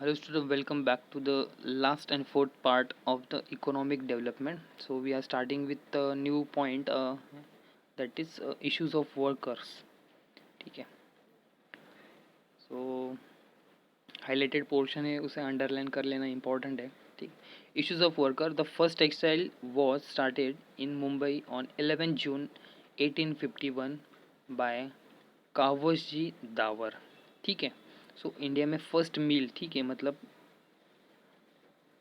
Hello students, welcome back to the last and fourth part of the economic development. So we are starting with a new point that is issues of workers. ठीक है. So highlighted portion है उसे underline कर लेना important है. ठीक. Issues of worker. The first textile was started in Mumbai on 11 June 1851 by Kawasji the power. ठीक है. सो इंडिया में फर्स्ट मील, ठीक है, मतलब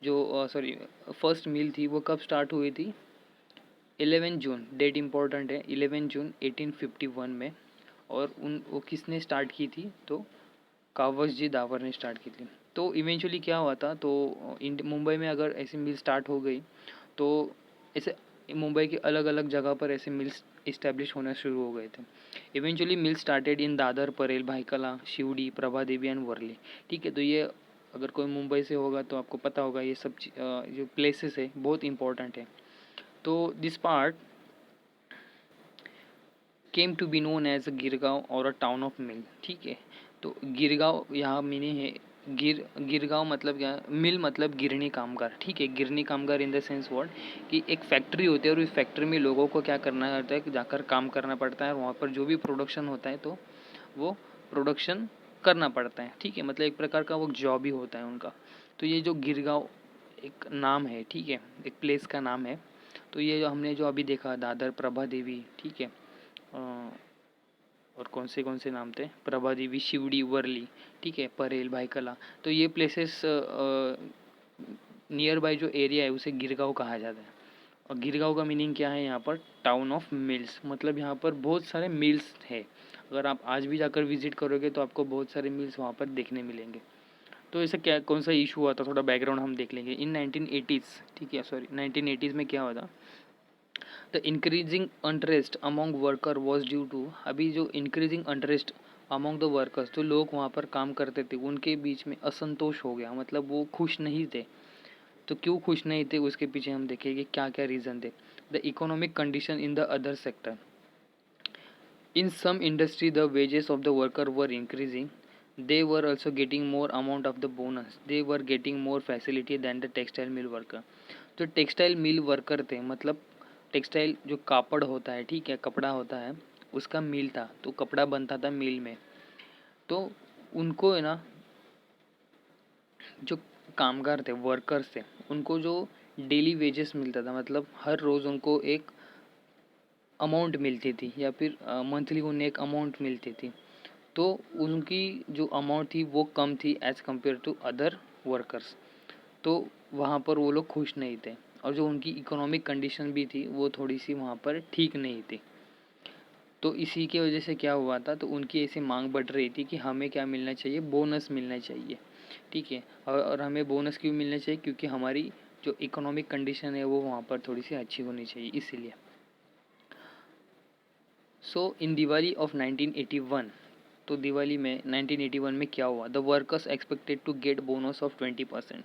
जो फर्स्ट मील थी वो कब स्टार्ट हुई थी? 11 जून, डेट इम्पोर्टेंट है, 11 जून 1851 में. और वो किसने स्टार्ट की थी? तो कावसजी दावर ने स्टार्ट की थी. तो इवेंचुअली क्या हुआ था, तो मुंबई में अगर ऐसी मिल स्टार्ट हो गई तो ऐसे मुंबई के अलग अलग जगह पर ऐसे मिल्स इस्टेब्लिश होना शुरू हो गए थे. Eventually mill started in Dadar, Parel, Byculla, Sewri, Prabhadevi and Worli. ठीक है. तो ये अगर कोई मुंबई से होगा तो आपको पता होगा ये सब जो प्लेसेस है बहुत इंपॉर्टेंट है. तो this part came to be known as Girgaon और अ टाउन ऑफ मिल. ठीक है. तो गिरगांव यहाँ मीनिंग है गिरगांव मतलब क्या? मिल मतलब गिरनी कामगार. ठीक है. गिरनी कामगार इन द सेंस वर्ड कि एक फैक्ट्री होती है और उस फैक्ट्री में लोगों को क्या करना होता है कि जाकर काम करना पड़ता है. वहाँ पर जो भी प्रोडक्शन होता है तो वो प्रोडक्शन करना पड़ता है. ठीक है. मतलब एक प्रकार का वो जॉब ही होता है उनका. तो ये जो गिरगांव एक नाम है, ठीक है, एक प्लेस का नाम है. तो ये जो हमने जो अभी देखा दादर, प्रभा देवी, ठीक है, और कौन से नाम थे? प्रभा देवी, शिवडी, वर्ली, ठीक है, परेल, भाईकला. तो ये प्लेसेस नियर बाय जो एरिया है उसे गिरगांव कहा जाता है. और गिरगांव का मीनिंग क्या है यहाँ पर? Town of mills. मतलब यहाँ पर बहुत सारे मिल्स है. अगर आप आज भी जाकर विजिट करोगे तो आपको बहुत सारे मिल्स वहाँ पर देखने मिलेंगे. तो ऐसा क्या कौन सा इशू हुआ था, थोड़ा बैकग्राउंड हम देख लेंगे. इन 1980s, ठीक है, सॉरी 1980s में क्या हुआ था? The increasing unrest among worker was due to. अभी जो increasing unrest among the workers, जो लोग वहाँ पर काम करते थे उनके बीच में असंतोष हो गया. मतलब वो खुश नहीं थे. तो क्यों खुश नहीं थे उसके पीछे हम देखेंगे क्या क्या रीज़न थे. The economic condition in the other sector. In some industry the wages of the worker were increasing. They were also getting more amount of the bonus. They were getting more facility than the textile mill worker. तो textile mill worker थे, मतलब textile जो कापड़ होता है, ठीक है, कपड़ा होता है, उसका मिल था. तो कपड़ा बनता था मिल में. तो उनको है ना, जो कामगार थे, वर्कर्स थे, उनको जो डेली वेजेस मिलता था, मतलब हर रोज़ उनको एक अमाउंट मिलती थी या फिर मंथली उन्हें एक अमाउंट मिलती थी. तो उनकी जो अमाउंट थी वो कम थी as compare to other workers. तो वहाँ पर वो लोग खुश नहीं थे. और जो उनकी इकोनॉमिक कंडीशन भी थी वो थोड़ी सी वहाँ पर ठीक नहीं थी. तो इसी की वजह से क्या हुआ था, तो उनकी ऐसी मांग बढ़ रही थी कि हमें क्या मिलना चाहिए? बोनस मिलना चाहिए. ठीक है. और हमें बोनस क्यों मिलना चाहिए? क्योंकि हमारी जो इकोनॉमिक कंडीशन है वो वहाँ पर थोड़ी सी अच्छी होनी चाहिए, इसीलिए. सो इन दिवाली ऑफ 1981, तो दिवाली में 1981 में क्या हुआ? The workers expected to get bonus of 20%.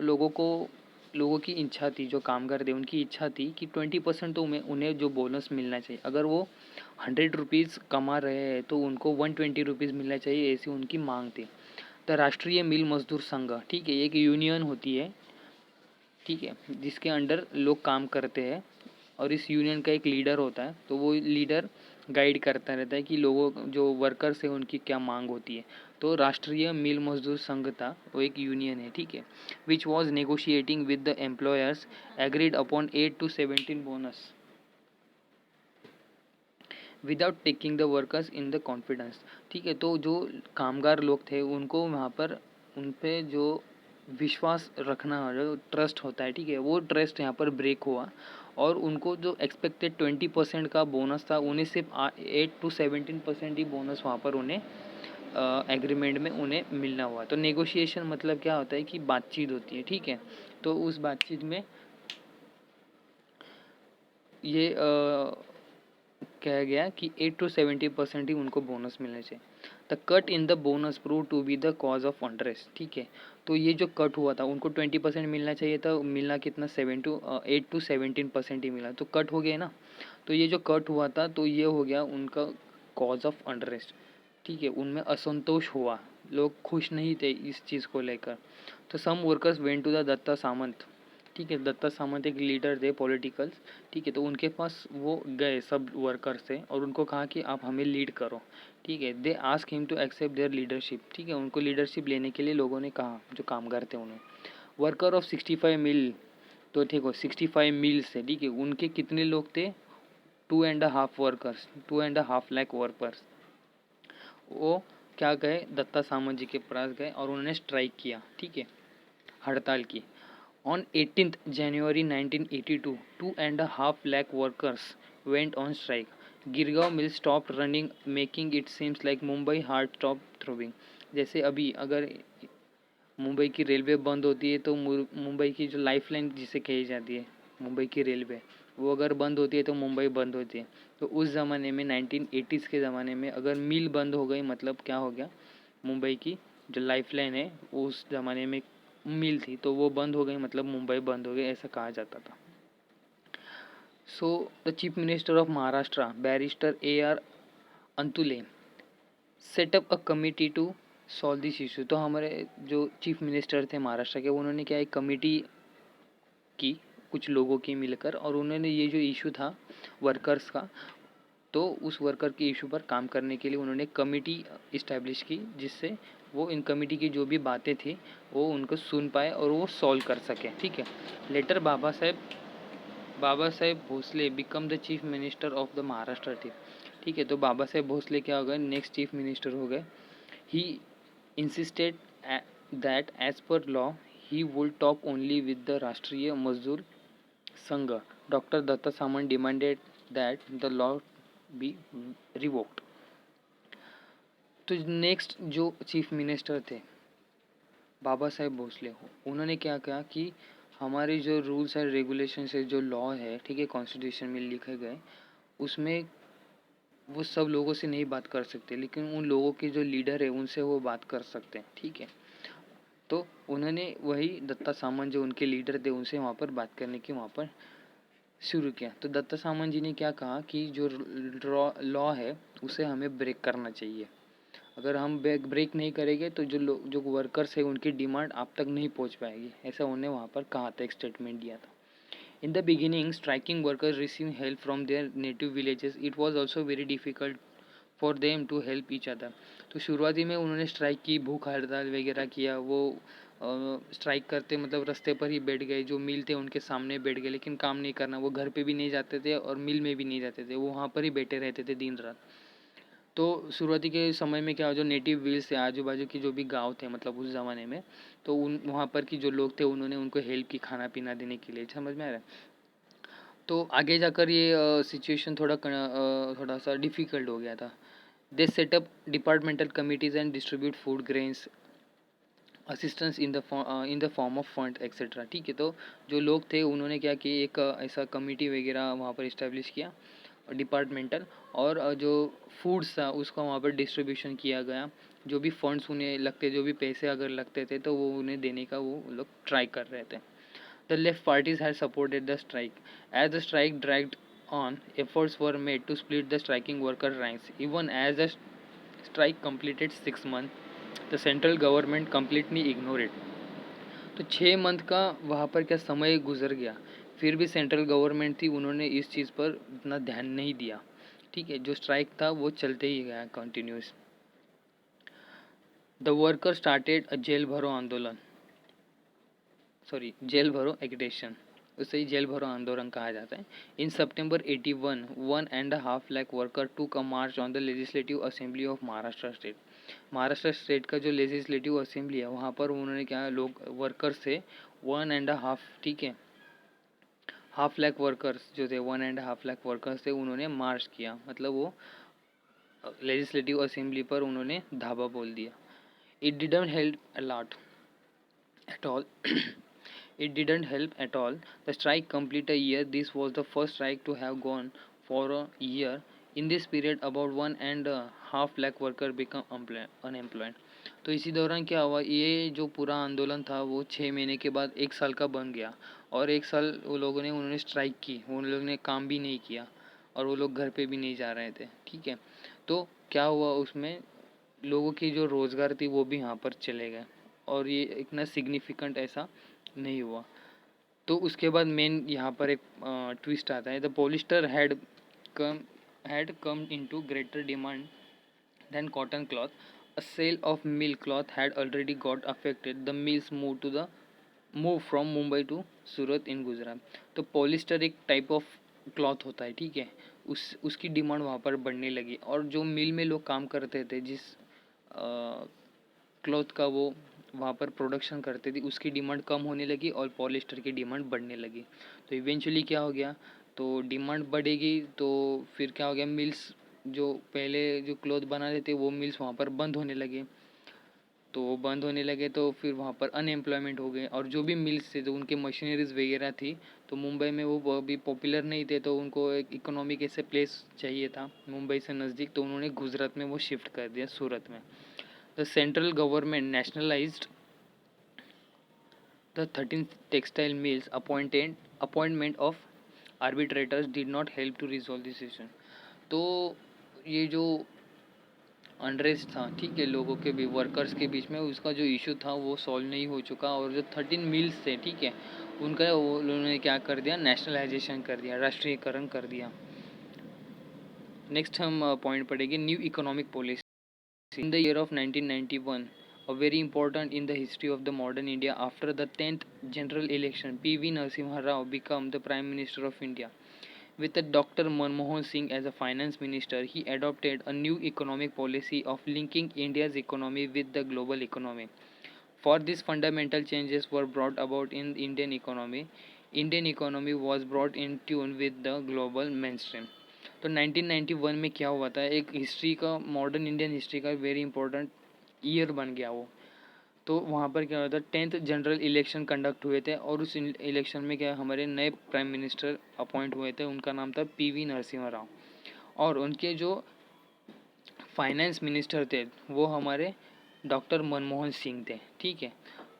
लोगों की इच्छा थी, जो कामगार थे उनकी इच्छा थी कि 20% तो उन्हें जो बोनस मिलना चाहिए. अगर वो 100 रुपीज़ कमा रहे हैं तो उनको 120 रुपीज़ मिलना चाहिए, ऐसी उनकी मांग थी. द राष्ट्रीय मिल मजदूर संघ, ठीक है, एक यूनियन होती है, ठीक है, जिसके अंडर लोग काम करते हैं. और इस यूनियन का एक लीडर होता है. तो वो लीडर गाइड करता रहता है कि लोगों जो वर्कर्स है उनकी क्या मांग होती है. तो राष्ट्रीय मिल मजदूर संघ था, वो एक यूनियन है, ठीक है, which was negotiating with the employers, agreed upon 8 to 17 bonus without taking the workers in the confidence. ठीक है. तो जो कामगार लोग थे उनको वहाँ पर उन पे जो विश्वास रखना, जो ट्रस्ट होता है, ठीक है, वो ट्रस्ट यहाँ पर ब्रेक हुआ. और उनको जो एक्सपेक्टेड 20% का बोनस था उन्हें सिर्फ 8 to 17% ही बोनस वहाँ पर उन्हें एग्रीमेंट में उन्हें मिलना हुआ. तो नेगोशिएशन मतलब क्या होता है कि बातचीत होती है, ठीक है. तो उस बातचीत में ये कहा गया कि 8 to 70% ही उनको बोनस मिलने चाहिए. The cut in the bonus prove to be the cause of unrest. ठीक है. तो ये जो कट हुआ था उनको 20% मिलना चाहिए था, मिलना कितना? 8 to 17% ही मिला. तो कट हो गया ना. तो ये जो कट हुआ था तो ये हो गया उनका कॉज ऑफ अनरेस्ट. ठीक है. उनमें असंतोष हुआ लोग खुश नहीं थे इस चीज़ को लेकर। तो some workers went to the Datta Samant, ठीक है, दत्ता सामंत एक लीडर थे पॉलिटिकल्स, ठीक है, तो उनके पास वो गए सब वर्कर्स थे और उनको कहा कि आप हमें लीड करो, ठीक है। They ask him to accept their leadership, ठीक है, उनको लीडरशिप लेने के लिए लोगों ने कहा, जो कामगार थे उन्हें। वर्कर ऑफ 65 मिल, तो ठीक हो 65 मिल्स है, ठीक है, उनके कितने लोग थे, 2.5 वर्कर्स, 2.5 लाख वर्कर्स। वो क्या गए, दत्ता सामंत जी के पास गए और उन्होंने स्ट्राइक किया, ठीक है, हड़ताल की। On 18th January 1982, 2.5 lakh workers went on strike. Girgaon mill stopped running, making it seems like Mumbai heart stopped throbbing. जैसे अभी अगर मुंबई की रेलवे बंद होती है तो मुंबई की जो लाइफलाइन जिसे कही जाती है मुंबई की रेलवे, वो अगर बंद होती है तो मुंबई बंद होती है। तो उस ज़माने में 1980s के ज़माने में अगर मिल बंद हो गई मतलब क्या हो गया, मुंबई की जो लाइफलाइन है उस ज़माने में मिल थी तो वो बंद हो गई मतलब मुंबई बंद हो गई, ऐसा कहा जाता था। So the chief minister of Maharashtra barrister AR Antulay set up a committee to solve this issue. तो हमारे जो चीफ मिनिस्टर थे महाराष्ट्र के, उन्होंने क्या एक कमेटी की कुछ लोगों की मिलकर, और उन्होंने ये जो इशू था वर्कर्स का, तो उस वर्कर के इशू पर काम करने के लिए उन्होंने कमेटी इस्टेब्लिश की, जिससे वो इन कमेटी की जो भी बातें थी वो उनको सुन पाए और वो सॉल्व कर सके, ठीक है। Later Babasaheb Bhosale become the chief minister of the Maharashtra team, ठीक है, तो बाबा साहेब भोसले क्या हो गए, नेक्स्ट चीफ मिनिस्टर हो गए। He insisted that as per law he would talk only with the Rashtriya Mazdoor Sangh. Doctor Datta Samant demanded that the law be revoked. तो next जो चीफ मिनिस्टर थे बाबा साहेब भोसले हो, उन्होंने क्या कहा कि हमारे जो रूल्स एंड रेगुलेशन है, जो लॉ है, ठीक है, कॉन्स्टिट्यूशन में लिखे गए, उसमें वो सब लोगों से नहीं बात कर सकते, लेकिन उन लोगों के जो लीडर है उनसे वो बात कर सकते हैं, ठीक है। तो उन्होंने वही दत्ता सामंत जो उनके लीडर थे उनसे वहाँ पर बात करने की वहाँ पर शुरू किया। तो दत्ता सामंत जी ने क्या कहा कि जो लॉ है उसे हमें ब्रेक करना चाहिए। अगर हम ब्रेक नहीं करेंगे तो जो वर्कर्स है उनकी डिमांड आप तक नहीं पहुंच पाएगी, ऐसा उन्होंने वहाँ पर कहा था, एक स्टेटमेंट दिया था। In the beginning striking workers receive help from their native villages, it was also very difficult for them to help each other. तो शुरुआती में उन्होंने स्ट्राइक की, भूख हड़ताल वगैरह किया, वो स्ट्राइक करते मतलब रास्ते पर ही बैठ गए, जो मिल थे उनके सामने बैठ गए, लेकिन काम नहीं करना, वो घर पे भी नहीं जाते थे और मिल में भी नहीं जाते थे, वो वहाँ पर ही बैठे रहते थे दिन रात। तो शुरुआती के समय में क्या, जो नेटिव विल्स थे आजू बाजू की जो भी गांव थे मतलब उस ज़माने में, तो उन वहाँ पर की जो लोग थे उन्होंने उनको हेल्प की खाना पीना देने के लिए, समझ में आ रहा है। तो आगे जाकर ये सिचुएशन थोड़ा सा डिफ़िकल्ट हो गया था। दे setup departmental committees and distribute food grains assistance in the form of fund etcetera, ठीक है। तो जो लोग थे उन्होंने क्या कि एक ऐसा कमिटी वगैरह वहाँ पर इस्टेब्लिश किया डिपार्टमेंटल, और जो फूड्स था उसका वहाँ पर डिस्ट्रीब्यूशन किया गया, जो भी फंड्स उन्हें लगते, जो भी पैसे अगर लगते थे तो वो उन्हें देने का वो लोग ट्राई कर रहे थे। The left parties had supported the strike as the strike dragged on, efforts were made to split the striking worker ranks. Even as the strike completed 6 months, the central government completely ignored it. तो 6 month का वहाँ पर क्या समय गुजर गया, फिर भी सेंट्रल गवर्नमेंट थी उन्होंने इस चीज़ पर इतना ध्यान नहीं दिया, ठीक है। जो स्ट्राइक था वो चलते ही गया continues. The worker started a jail bharo andolan, sorry jail भरो एगिटेशन, उसे ही जेल भरो आंदोलन कहा जाता है। इन सितंबर 81, 1.5 lakh worker took a march on the legislative assembly of Maharashtra state. Maharashtra state का जो लेजिस्लेटिव असेंबली है वहाँ पर उन्होंने क्या लोग वर्कर्स थे 1.5, ठीक है, 1/2 लाख वर्कर्स जो थे 1.5 लाख वर्कर्स थे, उन्होंने मार्च किया, मतलब वो लेजिस्लेटिव असेंबली पर उन्होंने धाबा बोल दिया। It didn't help a lot at all. It didn't help at all. The strike completed a year. This was the first strike to have gone for a year. In this period, about 1.5 lakh workers become unemployed. तो इसी दौरान क्या हुआ, ये जो पूरा आंदोलन था वो 6 महीने के बाद 1 साल का बन गया, और 1 साल वो लोगों ने उन्होंने स्ट्राइक की, उन लोगों ने काम भी नहीं किया और वो लोग घर पे भी नहीं जा रहे थे, ठीक है। तो क्या हुआ उसमें लोगों की जो रोज़गार थी वो भी यहाँ पर चले गए, और ये इतना सिग्निफिकेंट ऐसा नहीं हुआ। तो उसके बाद मेन यहाँ पर एक ट्विस्ट आता है। The polyester come come into greater demand than cotton cloth. A sale of milk cloth had already got affected. The mills move from Mumbai to Surat in Gujarat. तो पॉलिस्टर एक टाइप ऑफ क्लॉथ होता है, ठीक है। उसकी डिमांड वहाँ पर बढ़ने लगी, और जो मिल में लोग काम करते थे, जिस क्लॉथ का वो वहाँ पर प्रोडक्शन करते थे, उसकी डिमांड कम होने लगी और पॉलिस्टर की डिमांड बढ़ने लगी। तो इवेंचुअली क्या हो गया, तो डिमांड बढ़ेगी तो फिर क्या हो गया, मिल्स जो पहले जो क्लॉथ बनाते थे वो मिल्स वहाँ पर बंद होने लगे। तो वो बंद होने लगे तो फिर वहाँ पर अनएम्प्लॉयमेंट हो गए, और जो भी मिल्स थे तो उनके मशीनरीज वगैरह थी, तो मुंबई में वो भी पॉपुलर नहीं थे, तो उनको एक इकोनॉमिक ऐसे प्लेस चाहिए था मुंबई से नज़दीक, तो उन्होंने गुजरात में वो शिफ्ट कर दिया, सूरत में। The central government nationalised the 13 textile mills. Appointment of arbitrators did not help to resolve this issue. तो ये जो अनरेस्ट था, ठीक है, लोगों के भी वर्कर्स के बीच में, उसका जो इशू था वो सॉल्व नहीं हो चुका, और जो 13 मिल्स थे, ठीक है, उनका वो उन्होंने क्या कर दिया, नेशनलाइजेशन कर दिया, राष्ट्रीयकरण कर दिया। नेक्स्ट हम पॉइंट पढ़ेंगे, new economic policy. In the year of 1991, a very important in the history of the modern India, after the 10th general election, P.V. Narasimha Rao became the Prime Minister of India. With Dr. Manmohan Singh as a finance minister, he adopted a new economic policy of linking India's economy with the global economy. For these fundamental changes were brought about in Indian economy. Indian economy was brought in tune with the global mainstream. तो 1991 में क्या हुआ था, एक history का, modern Indian history का very important year बन गया वो। तो वहाँ पर क्या हुआ था, 10th जनरल इलेक्शन कंडक्ट हुए थे, और उस इलेक्शन में क्या हमारे नए प्राइम मिनिस्टर अपॉइंट हुए थे, उनका नाम था पीवी नरसिम्हा राव, और उनके जो फाइनेंस मिनिस्टर थे वो हमारे डॉक्टर मनमोहन सिंह थे, ठीक है।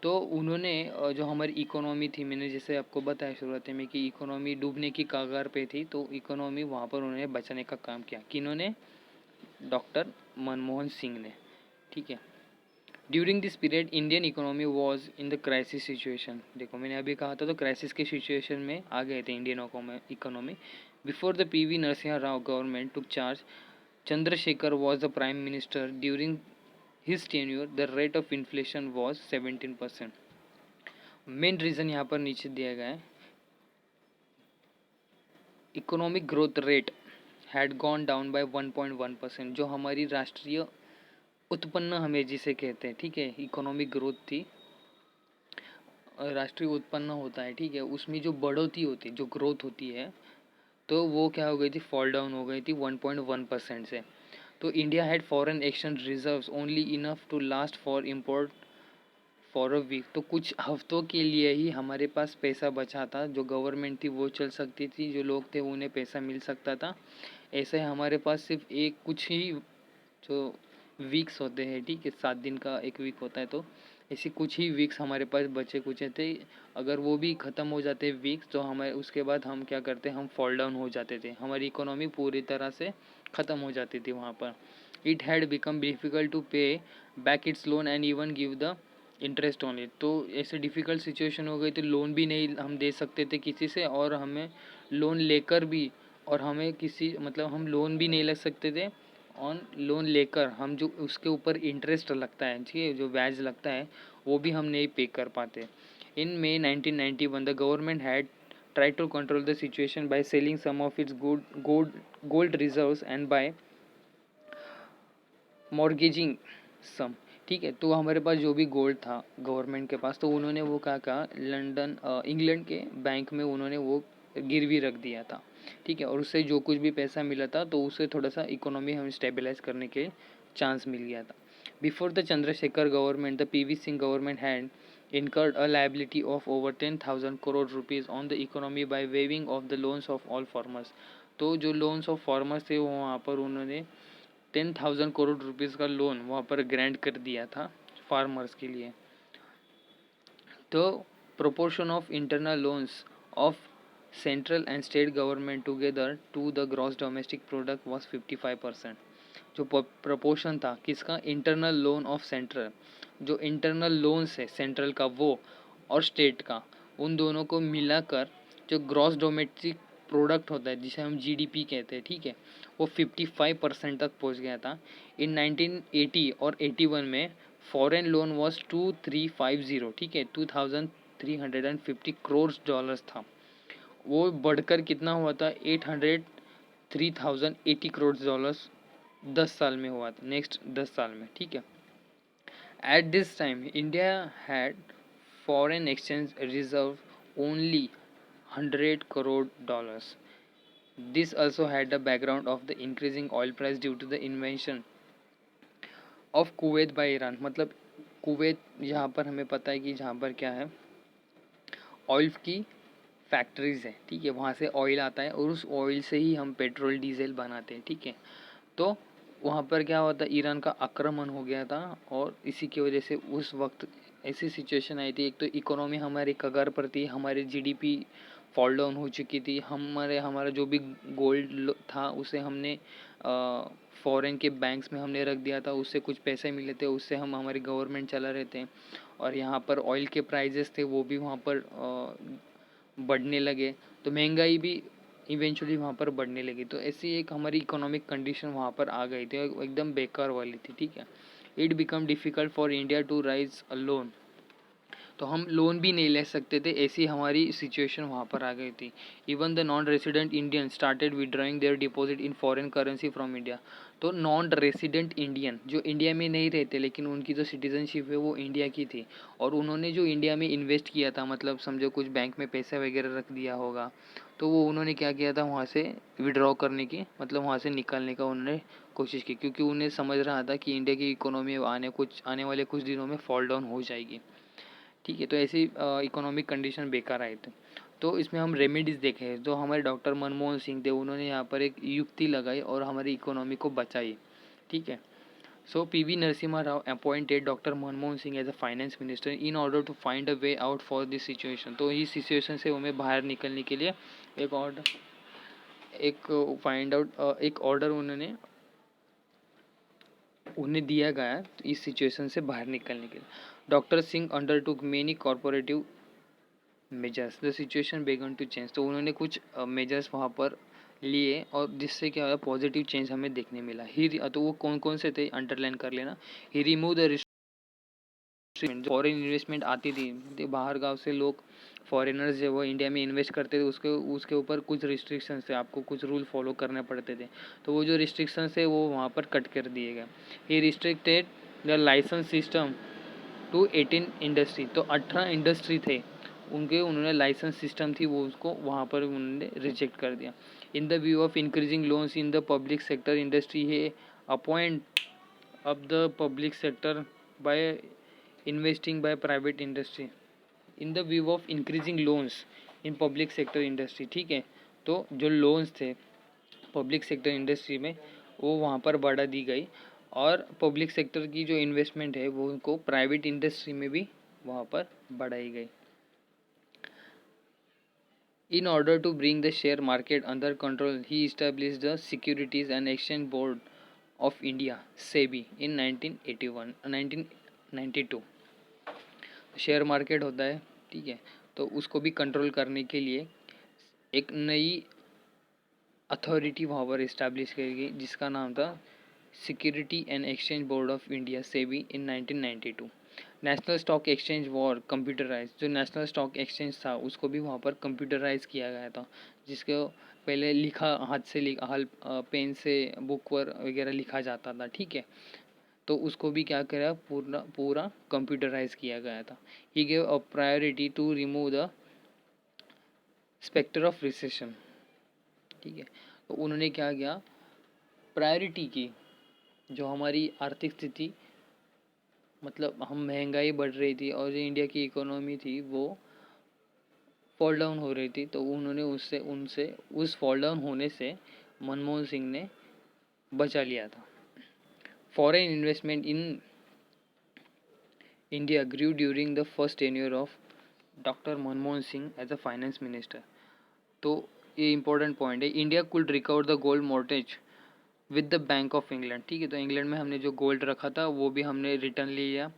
तो उन्होंने जो हमारी इकोनॉमी थी, मैंने जैसे आपको बताया शुरुआत में कि इकोनॉमी डूबने की कगार पे थी, तो इकोनॉमी वहाँ पर उन्होंने बचाने का काम किया, किन्होंने, डॉक्टर मनमोहन सिंह ने, ठीक है। During this period Indian economy was in the crisis situation. देखो मैंने अभी कहा था, तो क्राइसिस के सिचुएशन में आ गए थे Indian economy. Before the PV Narasimha Rao government took charge, Chandrasekhar was the prime minister. During his tenure, the rate of inflation was 17%. Main reason यहाँ पर नीचे दिया गया है, economic growth rate had gone down by 1.1%। जो हमारी राष्ट्रीय उत्पन्न हमें जिसे कहते हैं, ठीक है, इकोनॉमिक ग्रोथ थी, राष्ट्रीय उत्पन्न होता है, ठीक है, उसमें जो बढ़ोतरी होती है, जो ग्रोथ होती है, तो वो क्या हो गई थी, फॉल डाउन हो गई थी 1.1% से। तो India had foreign exchange reserves only enough to last for import for a week. तो कुछ हफ्तों के लिए ही हमारे पास पैसा बचा था, जो गवर्नमेंट थी वो चल सकती थी, जो लोग थे उन्हें पैसा मिल सकता था। ऐसे हमारे पास सिर्फ एक कुछ ही जो वीक्स होते हैं, ठीक है, 7 दिन का एक वीक होता है, तो ऐसे कुछ ही वीक्स हमारे पास बचे कुछ थे। अगर वो भी ख़त्म हो जाते वीक्स, तो हमारे उसके बाद हम क्या करते, हम फॉल डाउन हो जाते थे, हमारी इकोनॉमी पूरी तरह से ख़त्म हो जाती थी वहाँ पर। It had become difficult to pay back its loan and even give the interest on it. तो ऐसे डिफ़िकल्ट सिचुएशन हो गई, तो लोन भी नहीं हम दे सकते थे किसी से, और हमें लोन लेकर भी, और हमें किसी मतलब हम लोन भी नहीं ले सकते थे। ऑन लोन लेकर हम जो उसके ऊपर इंटरेस्ट लगता है, ठीक है, जो ब्याज लगता है, वो भी हम नहीं पे कर पाते। इन मे 1991 the government had tried to control the situation by selling some of its gold reserves and by मॉर्गेजिंग सम, ठीक है। तो हमारे पास जो भी गोल्ड था गवर्नमेंट के पास, तो उन्होंने वो क्या कहा, लंदन इंग्लैंड के बैंक में उन्होंने वो गिरवी रख दिया था, ठीक है, और उससे जो कुछ भी पैसा मिला था, तो उससे थोड़ा सा इकोनॉमी हमें स्टेबलाइज करने के चांस मिल गया था। Before the Chandrashekhar government, the PV Singh government had incurred a liability of over 10,000 crore rupees on the economy by waiving of the loans of all farmers। तो जो लोन्स ऑफ फार्मर्स थे वो वहाँ पर उन्होंने 10,000 करोड़ रुपीज़ का लोन वहाँ पर ग्रांट कर दिया था फार्मर्स के लिए। तो proportion of internal loans of central and state government together to the gross domestic product was 55%। जो प्रपोर्शन था किसका, इंटरनल लोन ऑफ सेंट्रल, जो इंटरनल लोन्स है सेंट्रल का वो और स्टेट का, उन दोनों को मिलाकर जो ग्रॉस डोमेस्टिक प्रोडक्ट होता है जिसे हम जीडीपी कहते हैं, ठीक है, वो 55% तक पहुंच गया था। इन 1980 और 81 में फॉरेन लोन वॉज 2350, ठीक है, 2350 करोड़ डॉलर्स था। वो बढ़कर कितना हुआ था, 3080 करोड़ डॉलर्स 10 साल में हुआ था, नेक्स्ट 10 साल में, ठीक है। At this time India had foreign exchange reserve only 100 crore dollars. This also had the background of the increasing oil price due to the invention of Kuwait by Iran. मतलब कुवैत यहाँ पर हमें पता है कि जहाँ पर क्या है, ऑयल की फैक्ट्रीज है, ठीक है, वहाँ से ऑयल आता है और उस ऑयल से ही हम पेट्रोल डीजल बनाते हैं, ठीक है। तो वहाँ पर क्या होता है, ईरान का आक्रमण हो गया था और इसी की वजह से उस वक्त ऐसी सिचुएशन आई थी। एक तो इकोनॉमी हमारी कगार पर थी, हमारी जीडीपी फॉल डाउन हो चुकी थी, हमारा जो भी गोल्ड था उसे हमने फॉरेन के बैंक्स में हमने रख दिया था, उससे कुछ पैसे मिले थे, उससे हम हमारी गवर्नमेंट चला रहे थे। और यहाँ पर ऑयल के प्राइजेस थे वो भी वहाँ पर बढ़ने लगे, तो महंगाई भी इवेंचुअली वहाँ पर बढ़ने लगी। तो ऐसी एक हमारी इकोनॉमिक कंडीशन वहाँ पर आ गई थी, एकदम बेकार वाली थी, ठीक है। It become difficult for India to raise a loan, तो हम लोन भी नहीं ले सकते थे, ऐसी हमारी सिचुएशन वहाँ पर आ गई थी। Even the non resident Indian started withdrawing their deposit in foreign currency from India. तो नॉन रेसिडेंट इंडियन जो इंडिया में नहीं रहते लेकिन उनकी जो सिटीजनशिप है वो इंडिया की थी, और उन्होंने जो इंडिया में इन्वेस्ट किया था, मतलब समझो कुछ बैंक में पैसा वगैरह रख दिया होगा, तो वो उन्होंने क्या किया था, वहाँ से विड्रॉ करने की, मतलब वहाँ से निकालने का उन्होंने कोशिश की, क्योंकि उन्हें समझ रहा था कि इंडिया की इकोनॉमी आने वाले कुछ दिनों में फॉल डाउन हो जाएगी, ठीक है। तो ऐसी इकोनॉमिक कंडीशन बेकार आए थे। तो इसमें हम रेमेडीज़ देखें, जो हमारे डॉक्टर मनमोहन सिंह थे, उन्होंने यहाँ पर एक युक्ति लगाई और हमारी इकोनॉमी को बचाई, ठीक है। So PV Narasimha Rao appointed doctor Manmohan Singh as a finance minister in order to find a way out for this situation. तो इस सिचुएशन से हमें बाहर निकलने के लिए एक ऑर्डर उन्हें दिया गया इस सिचुएशन से बाहर निकलने के लिए। Doctor Singh undertook many corporative measures, the situation बेगन टू चेंज। तो उन्होंने कुछ मेजर्स वहाँ पर लिए और जिससे क्या हुआ, पॉजिटिव चेंज हमें देखने मिला। तो वो कौन कौन से थे, अंडरलाइन कर लेना। He remove the restriction, foreign investment आती थी, तो बाहर गांव से लोग फॉरेनर्स जो वो इंडिया में इन्वेस्ट करते थे, उसके ऊपर कुछ रिस्ट्रिक्शंस थे, आपको कुछ रूल फॉलो करने पड़ते थे। तो वो जो रिस्ट्रिक्शंस थे वो वहाँ पर कट कर दिए गए। He restricted the licence system to 18 industry. तो 18 इंडस्ट्री थे उन्होंने लाइसेंस सिस्टम थी वो उसको वहाँ पर उन्होंने रिजेक्ट कर दिया। In the view of increasing loans in the public sector industry है appoint up the public sector by investing by private industry. In the view of increasing loans in public sector industry, ठीक है। तो जो loans थे public sector industry में वो वहाँ पर बढ़ा दी गई, और पब्लिक सेक्टर की जो इन्वेस्टमेंट है वो उनको प्राइवेट इंडस्ट्री में भी वहाँ पर बढ़ाई गई। In order to bring the share market under control, he established the Securities and Exchange Board of India (SEBI) in 1992। Share market होता है, ठीक है, तो उसको भी कंट्रोल करने के लिए एक नई अथॉरिटी वहाँ पर इस्टेब्लिश की गई जिसका नाम था security and exchange board of India (SEBI) in 1992। National stock exchange was computerise, जो नेशनल स्टॉक एक्सचेंज था उसको भी वहाँ पर कंप्यूटराइज किया गया था, जिसको पहले हाथ से पेन से बुक पर वगैरह लिखा जाता था, ठीक है। तो उसको भी क्या करा, पूरा कंप्यूटराइज किया गया था। He gave a priority to remove the spectre of recession, ठीक है। तो उन्होंने क्या किया, प्रायोरिटी की, जो हमारी आर्थिक स्थिति, मतलब हम महंगाई बढ़ रही थी और जो इंडिया की इकोनॉमी थी वो फॉल डाउन हो रही थी, तो उन्होंने उस फॉल डाउन होने से मनमोहन सिंह ने बचा लिया था। Foreign investment in India grew during the first tenure of doctor Manmohan Singh as a finance minister. तो ये इंपॉर्टेंट पॉइंट है। India could recover the gold mortgage with the Bank of England, ठीक है। तो इंग्लैंड में हमने जो गोल्ड रखा था वो भी हमने रिटर्न लिया।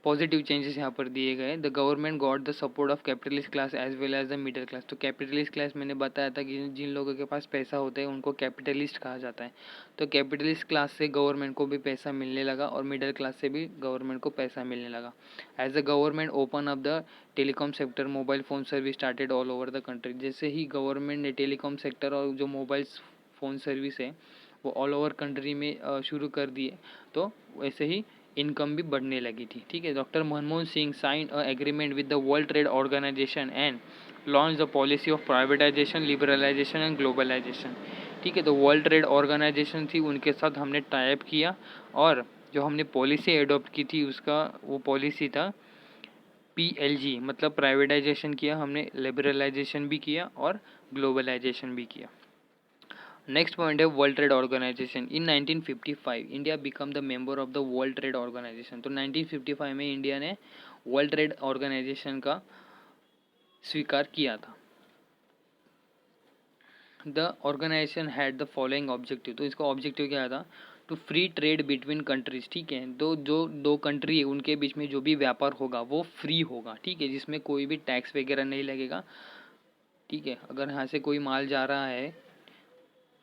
पॉजिटिव चेंजेस यहाँ पर दिए गए। The government got the support of capitalist class as well as the middle class. तो कैपिटलिस्ट क्लास मैंने बताया था कि जिन लोगों के पास पैसा होता है उनको कैपिटलिस्ट कहा जाता है। तो कैपिटलिस्ट क्लास से गवर्नमेंट को भी पैसा मिलने लगा और मिडिल क्लास से भी गवर्नमेंट को पैसा मिलने लगा। As the government open up the telecom sector, mobile phone service started all over the country. जैसे ही गवर्नमेंट ने टेलीकॉम सेक्टर और जो मोबाइल फ़ोन सर्विस है वो ऑल ओवर कंट्री में शुरू कर दिए, तो वैसे ही इनकम भी बढ़ने लगी थी, ठीक है। Doctor Manmohan Singh sign a agreement with the World Trade Organization and launch the policy of privatisation, liberalisation and globalisation, ठीक है। तो वर्ल्ड ट्रेड ऑर्गेनाइजेशन थी, उनके साथ हमने टाइप किया और जो हमने पॉलिसी एडॉप्ट की थी उसका वो पॉलिसी था PLG, मतलब प्राइवेटाइजेशन किया हमने, लिबरलाइजेशन भी किया और ग्लोबलाइजेशन भी किया। नेक्स्ट पॉइंट है World Trade Organization. In 1955 India become the member of the World Trade Organization. तो 1955 में इंडिया ने वर्ल्ड ट्रेड ऑर्गेनाइजेशन का स्वीकार किया था। The organisation had the following objective. तो इसका ऑब्जेक्टिव क्या था? To free trade between countries, ठीक है। तो जो दो कंट्री है उनके बीच में जो भी व्यापार होगा वो फ्री होगा, ठीक है, जिसमें कोई भी टैक्स वगैरह नहीं लगेगा, ठीक है। अगर यहाँ से कोई माल जा रहा है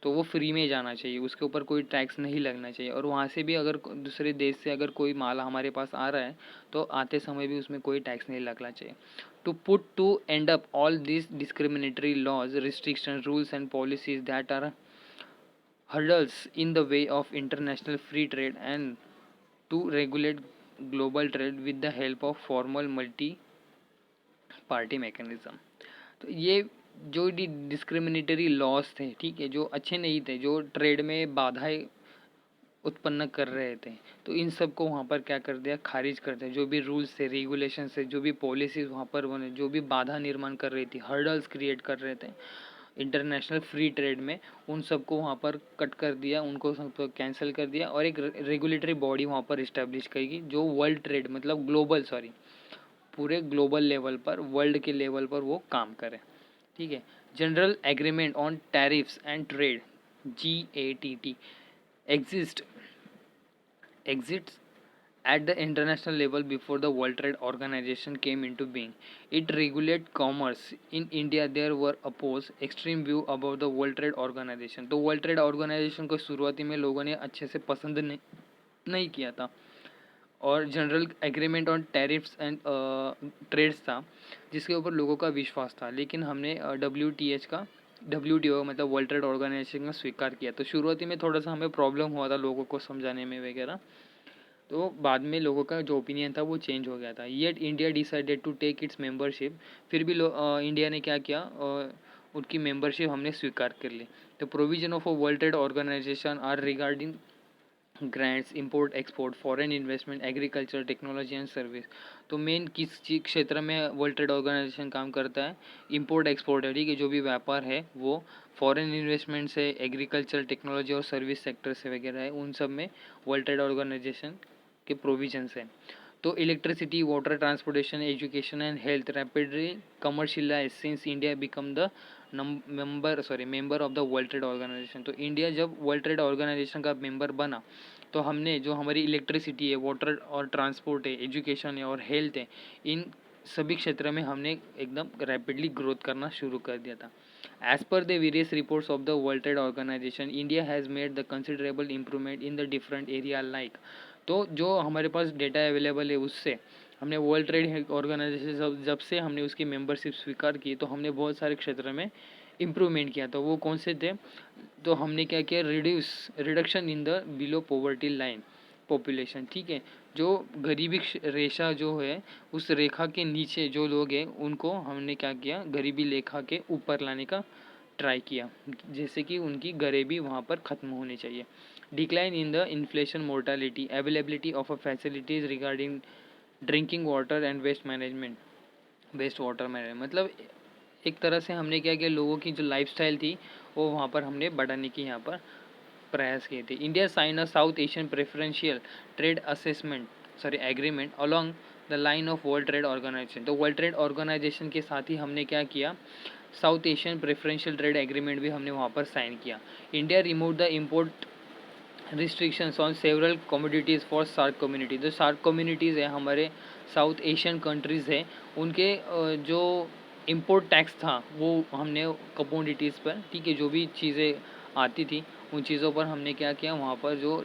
तो वो फ्री में जाना चाहिए, उसके ऊपर कोई टैक्स नहीं लगना चाहिए। और वहाँ से भी अगर दूसरे देश से अगर कोई माल हमारे पास आ रहा है तो आते समय भी उसमें कोई टैक्स नहीं लगना चाहिए। To put to end up all this discriminatory laws, restriction, rules and policies that are hurdles in the way of international free trade and to regulate global trade with the help of formal multi party mechanism. तो ये जो discriminatory loss थे, ठीक है, जो अच्छे नहीं थे, जो ट्रेड में बाधाएं उत्पन्न कर रहे थे, तो इन सब को वहाँ पर क्या कर दिया, खारिज कर दिया। जो भी रूल्स थे, रेगुलेशन थे, जो भी पॉलिसीज वहाँ पर बने, जो भी बाधा निर्माण कर रही थी, हर्डल्स क्रिएट कर रहे थे इंटरनेशनल फ्री ट्रेड में, उन सबको वहाँ पर कट कर दिया, उनको सब कैंसिल कर दिया और एक रेगुलेटरी बॉडी वहाँ पर इस्टेब्लिश करेगी जो वर्ल्ड ट्रेड मतलब ग्लोबल पूरे ग्लोबल लेवल पर, वर्ल्ड के लेवल पर वो काम करे, ठीक है। General Agreement on Tariffs and trade, GATT exist exists at the international level before the World Trade Organization came into being. It regulated commerce. In India, there were opposed extreme view about the World Trade Organization. तो World Trade Organization को शुरुआती में लोगों ने अच्छे से पसंद नहीं किया था। और General Agreement on Tariffs and Trades था जिसके ऊपर लोगों का विश्वास था, लेकिन हमने WTO मतलब वर्ल्ड ट्रेड ऑर्गेनाइजेशन का स्वीकार किया। तो शुरुआती में थोड़ा सा हमें प्रॉब्लम हुआ था लोगों को समझाने में वगैरह, तो बाद में लोगों का जो ओपिनियन था वो चेंज हो गया था। Yet India decided to take its membership, फिर भी इंडिया ने क्या किया, उनकी मेंबरशिप हमने स्वीकार कर ली। The provision of a World Trade Organisation are regarding grants, import export, foreign investment, agriculture, technology and service. तो मेन किस चीज क्षेत्र में वर्ल्ड ट्रेड ऑर्गेनाइजेशन काम करता है? इंपोर्ट एक्सपोर्ट है, ठीक है, जो भी व्यापार है वो फॉरेन इन्वेस्टमेंट से, एग्रीकल्चर, टेक्नोलॉजी और सर्विस सेक्टर से वगैरह है, उन सब में वर्ल्ड ट्रेड ऑर्गेनाइजेशन के प्रोविजंस हैं। तो electricity, water, transportation, education and health rapidly commercialise since India become the member of the World Trade Organization. तो इंडिया जब वर्ल्ड ट्रेड ऑर्गेनाइजेशन का मेंबर बना तो हमने जो हमारी इलेक्ट्रिसिटी है, वाटर और ट्रांसपोर्ट है, एजुकेशन है और हेल्थ है, इन सभी क्षेत्र में हमने एकदम रैपिडली ग्रोथ करना शुरू कर दिया था। As per the various reports of the World Trade Organization, India has made the considerable improvement in the different area like. तो जो हमारे पास डेटा अवेलेबल है उससे हमने वर्ल्ड ट्रेड ऑर्गेनाइजेशन जब से हमने उसकी मेंबरशिप स्वीकार की तो हमने बहुत सारे क्षेत्र में इम्प्रूवमेंट किया। तो वो कौन से थे? तो हमने क्या किया, reduction in the below poverty line population, ठीक है। जो गरीबी रेखा जो है उस रेखा के नीचे जो लोग हैं उनको हमने क्या किया, गरीबी रेखा के ऊपर लाने का ट्राई किया, जैसे कि उनकी गरीबी वहाँ पर ख़त्म होनी चाहिए। Decline in the inflation, mortality, availability of a facilities regarding drinking water and waste water management, मतलब एक तरह से हमने क्या किया, लोगों की जो लाइफस्टाइल थी वो वहाँ पर हमने बढ़ाने की यहाँ पर प्रयास किए थे। India sign a South Asian preferential trade agreement along the line of World Trade Organization. तो वर्ल्ड ट्रेड ऑर्गेनाइजेशन के साथ ही हमने क्या किया, South Asian preferential trade agreement भी हमने वहाँ पर साइन किया। India remove the import restrictions on several commodities for SAARC community. जो सार्क कम्युनिटीज़ है हमारे साउथ एशियन कंट्रीज़ है, उनके जो इम्पोर्ट टैक्स था वो हमने कमोडिटीज़ पर, ठीक है, जो भी चीज़ें आती थी उन चीज़ों पर हमने क्या किया, वहाँ पर जो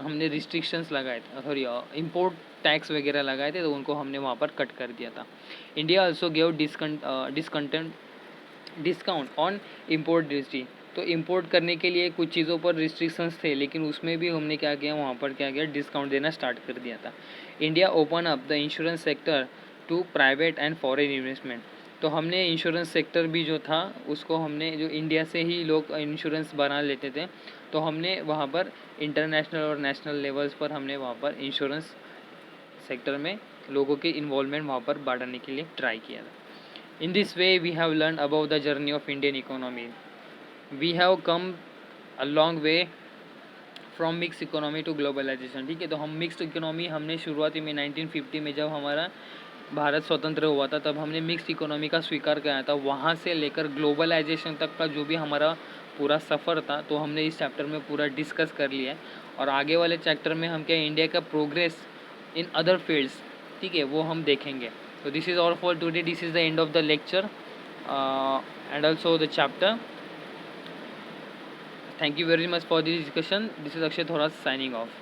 हमने रिस्ट्रिक्शंस लगाए थे, सॉरी इम्पोर्ट टैक्स वगैरह लगाए थे, तो उनको हमने वहाँ पर कट कर दिया था। India also gave discount on import duty. तो इम्पोर्ट करने के लिए कुछ चीज़ों पर रिस्ट्रिक्शंस थे, लेकिन उसमें भी हमने क्या किया, वहाँ पर क्या किया, डिस्काउंट देना स्टार्ट कर दिया था। India open up the insurance sector to private and foreign investment. तो हमने इंश्योरेंस सेक्टर भी जो था उसको हमने, जो इंडिया से ही लोग इंश्योरेंस बना लेते थे, तो हमने वहाँ पर इंटरनेशनल और नेशनल लेवल्स पर हमने वहाँ पर इंश्योरेंस सेक्टर में लोगों के इन्वॉल्वमेंट वहाँ पर बढ़ाने के लिए ट्राई किया था। In this way, we have learned about the journey of Indian economy. We have come a long way from mixed economy to globalization. ठीक है, तो हम मिक्स्ड इकोनॉमी हमने शुरुआती में 1950 में जब हमारा भारत स्वतंत्र हुआ था, तब हमने मिक्स्ड इकोनॉमी का स्वीकार किया था। वहाँ से लेकर ग्लोबलाइजेशन तक का जो भी हमारा पूरा सफ़र था, तो हमने इस चैप्टर में पूरा डिस्कस कर लिया है। और आगे वाले चैप्टर में हम क्या, इंडिया का प्रोग्रेस इन अदर फील्ड्स, ठीक है, वो हम देखेंगे। So this is all for today. This is the end of the lecture and also the chapter. Thank you very much for this discussion. This is Akshay Thoras signing off.